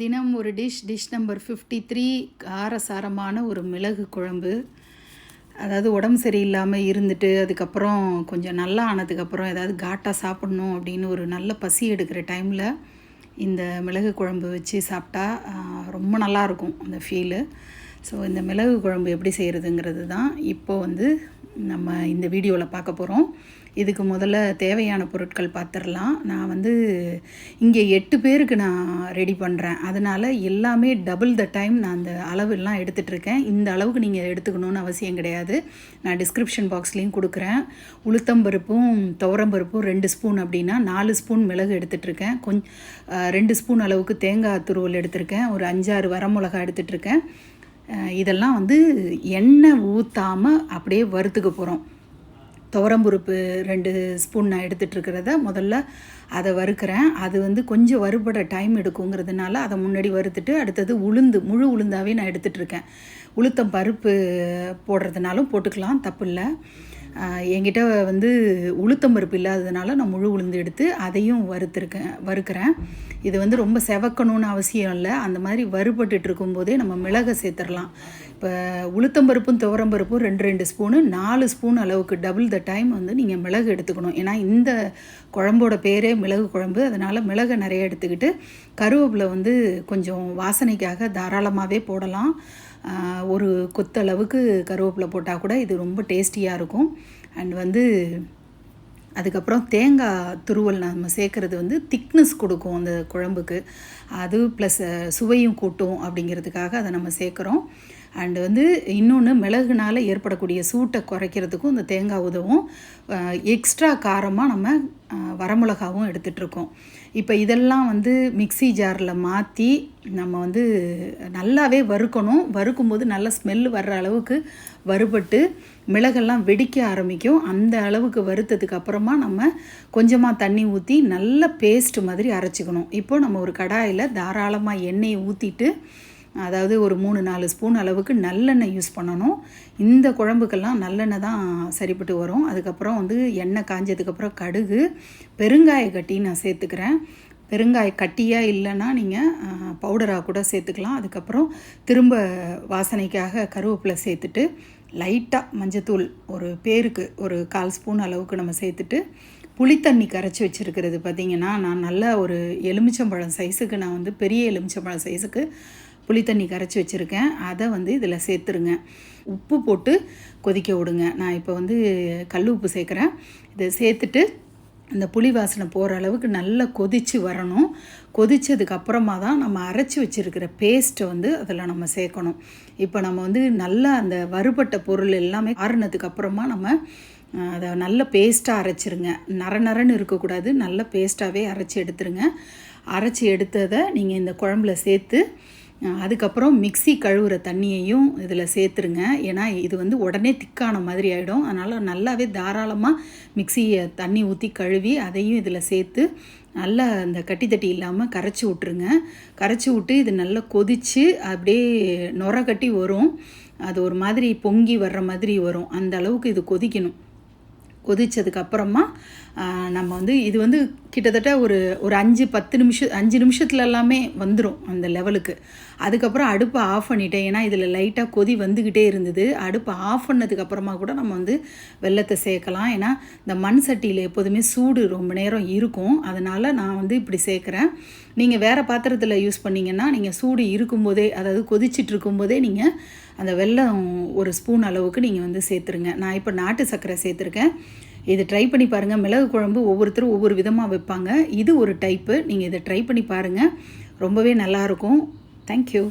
தினம் ஒரு dish number 53 காரசாரமான ஒரு மிளகு குழம்பு. அதாவது உடம்பு சரியில்லாமல் இருந்துட்டு அதுக்கப்புறம் கொஞ்சம் நல்லா ஆனதுக்கப்புறம் ஏதாவது காட்டாக சாப்பிட்ணும் அப்படின்னு ஒரு நல்ல பசி எடுக்கிற டைமில் இந்த மிளகு குழம்பு வச்சு சாப்பிட்டா ரொம்ப நல்லாயிருக்கும் அந்த ஃபீலு. ஸோ இந்த மிளகு குழம்பு எப்படி செய்கிறதுங்கிறது தான் இப்போ நம்ம இந்த வீடியோவில் பார்க்க போகிறோம். இதுக்கு முதல்ல தேவையான பொருட்கள் பார்த்துடலாம். நான் இங்கே 8 பேருக்கு நான் ரெடி பண்ணுறேன். அதனால் எல்லாமே டபுள் த டைம் நான் அந்த அளவெல்லாம் எடுத்துகிட்ருக்கேன். இந்த அளவுக்கு நீங்கள் எடுத்துக்கணுன்னு அவசியம் கிடையாது. நான் டிஸ்கிரிப்ஷன் பாக்ஸ்லேயும் கொடுக்குறேன். உளுத்தம்பருப்பும் துவரம்பருப்பும் 2 ஸ்பூன் அப்படின்னா 4 ஸ்பூன் மிளகு எடுத்துகிட்ருக்கேன். 2 ஸ்பூன் அளவுக்கு தேங்காய் துருவல் எடுத்திருக்கேன். ஒரு 5-6 வரமிளகா எடுத்துகிட்ருக்கேன். இதெல்லாம் எண்ணெய் ஊற்றாமல் அப்படியே வறுத்துக்க போகிறோம். துவரம்பருப்பு 2 ஸ்பூன் நான் எடுத்துகிட்ருக்கிறத முதல்ல அதை வறுக்கிறேன். அது கொஞ்சம் வறுபட டைம் எடுக்குங்கிறதுனால அதை முன்னாடி வறுத்துட்டு அடுத்தது முழு உளுந்தாகவே நான் எடுத்துகிட்ருக்கேன். உளுத்தம் பருப்பு போடுறதுனாலும் போட்டுக்கலாம், தப்பு இல்லை. என்கிட்ட உளுத்தம் பருப்பு இல்லாததுனால நான் முழு உளுந்து எடுத்து அதையும் வறுக்கிறேன். இது ரொம்ப செவக்கணும்னு அவசியம் இல்லை. அந்த மாதிரி வறுபட்டுட்டு இருக்கும்போதே நம்ம மிளகை சேர்த்துடலாம். இப்போ உளுத்தம்பருப்பும் துவரம்பருப்பும் 2 ஸ்பூனு 4 ஸ்பூன் அளவுக்கு டபுள் த டைம் நீங்கள் மிளகு எடுத்துக்கணும். ஏன்னா இந்த குழம்போட பேரே மிளகு குழம்பு. அதனால் மிளகை நிறைய எடுத்துக்கிட்டு கருவேப்பிலை கொஞ்சம் வாசனைக்காக தாராளமாகவே போடலாம். ஒரு கொத்தளவுக்கு கருவேப்பிலை போட்டால் கூட இது ரொம்ப டேஸ்டியாக இருக்கும். அண்ட் அதுக்கப்புறம் தேங்காய் துருவல் நம்ம சேர்க்குறது திக்னஸ் கொடுக்கும் அந்த குழம்புக்கு. அது ப்ளஸ் சுவையும் கூட்டும் அப்படிங்கிறதுக்காக அதை நம்ம சேர்க்குறோம். அண்டு இன்னொன்று, மிளகுனால் ஏற்படக்கூடிய சூட்டை குறைக்கிறதுக்கும் இந்த தேங்காய் உதவும். எக்ஸ்ட்ரா காரமாக நம்ம வரமிளகாவும் எடுத்துகிட்ருக்கோம். இப்போ இதெல்லாம் மிக்ஸி ஜாரில் மாற்றி நம்ம நல்லாவே வறுக்கணும். வறுக்கும்போது நல்ல ஸ்மெல்லு வர்ற அளவுக்கு வறுபட்டு மிளகெல்லாம் வெடிக்க ஆரம்பிக்கும். அந்த அளவுக்கு வறுத்ததுக்கு அப்புறமா நம்ம கொஞ்சமாக தண்ணி ஊற்றி நல்ல பேஸ்ட் மாதிரி அரைச்சிக்கணும். இப்போ நம்ம ஒரு கடாயில் தாராளமாக எண்ணெயை ஊற்றிட்டு, அதாவது ஒரு 3-4 ஸ்பூன் அளவுக்கு நல்லெண்ணெய் யூஸ் பண்ணணும். இந்த குழம்புக்கெல்லாம் நல்லெண்ணெய் தான் சரிப்பட்டு வரும். அதுக்கப்புறம் எண்ணெய் காஞ்சதுக்கப்புறம் கடுகு, பெருங்காய கட்டி நான் சேர்த்துக்கிறேன். பெருங்காய கட்டியாக இல்லைன்னா நீங்கள் பவுடராக கூட சேர்த்துக்கலாம். அதுக்கப்புறம் திரும்ப வாசனைக்காக கருவேப்பிலை சேர்த்துட்டு லைட்டாக மஞ்சத்தூள் ஒரு பேருக்கு ஒரு 1/4 ஸ்பூன் அளவுக்கு நம்ம சேர்த்துட்டு புளித்தண்ணி கரைச்சி வச்சுருக்கிறது பார்த்திங்கன்னா, நான் நல்ல ஒரு எலுமிச்சம்பழம் சைஸுக்கு நான் பெரிய எலுமிச்சம்பழம் சைஸுக்கு புளித்தண்ணி கரைச்சி வச்சுருக்கேன். அதை இதில் சேர்த்துருங்க. உப்பு போட்டு கொதிக்க விடுங்க. நான் இப்போ கல் உப்பு சேர்க்குறேன். இதை சேர்த்துட்டு இந்த புளி வாசனை போகிற அளவுக்கு நல்லா கொதித்து வரணும். கொதித்ததுக்கப்புறமா தான் நம்ம அரைச்சி வச்சுருக்கிற பேஸ்ட்டை அதில் நம்ம சேர்க்கணும். இப்போ நம்ம நல்லா அந்த வறுபட்ட பொருள் எல்லாமே ஆறுனதுக்கப்புறமா நம்ம அதை நல்ல பேஸ்ட்டாக அரைச்சிருங்க. நரன்னு இருக்கக்கூடாது, நல்ல பேஸ்ட்டாகவே அரைச்சி எடுத்துருங்க. அரைச்சி எடுத்ததை நீங்கள் இந்த குழம்புல சேர்த்து அதுக்கப்புறம் மிக்ஸி கழுவுற தண்ணியையும் இதில் சேர்த்துருங்க. ஏன்னா இது உடனே திக்கான மாதிரி ஆகிடும். அதனால் நல்லாவே தாராளமாக மிக்ஸியை தண்ணி ஊற்றி கழுவி அதையும் இதில் சேர்த்து நல்லா அந்த கட்டி இல்லாமல் கரைச்சி விட்ருங்க. கரைச்சி விட்டு இது நல்லா கொதித்து அப்படியே நுர கட்டி வரும். அது ஒரு மாதிரி பொங்கி வர்ற மாதிரி வரும். அந்த அளவுக்கு இது கொதிக்கணும். கொதித்ததுக்கப்புறமா நம்ம இது கிட்டத்தட்ட ஒரு 5 நிமிஷத்துல எல்லாமே வந்துடும் அந்த லெவலுக்கு. அதுக்கப்புறம் அடுப்பை ஆஃப் பண்ணிட்டேன். ஏன்னா இதில் லைட்டாக கொதி வந்துக்கிட்டே இருந்தது. அடுப்பை ஆஃப் பண்ணதுக்கப்புறமா கூட நம்ம வெல்லத்தை சேர்க்கலாம். ஏன்னா இந்த மண் சட்டியில் எப்போதுமே சூடு ரொம்ப நேரம் இருக்கும். அதனால் நான் இப்படி சேர்க்குறேன். நீங்கள் வேறு பாத்திரத்தில் யூஸ் பண்ணிங்கன்னா நீங்கள் சூடு இருக்கும்போதே, அதாவது கொதிச்சிட்டு இருக்கும்போதே நீங்கள் அந்த வெல்லம் ஒரு ஸ்பூன் அளவுக்கு நீங்கள் சேர்த்துருங்க. நான் இப்போ நாட்டு சர்க்கரை சேர்த்துருக்கேன். இது ட்ரை பண்ணி பாருங்கள். மிளகு குழம்பு ஒவ்வொருத்தரும் ஒவ்வொரு விதமாக வைப்பாங்க. இது ஒரு டைப்பு. நீங்கள் இதை ட்ரை பண்ணி பாருங்கள். ரொம்பவே நல்லாயிருக்கும். தேங்க்யூ.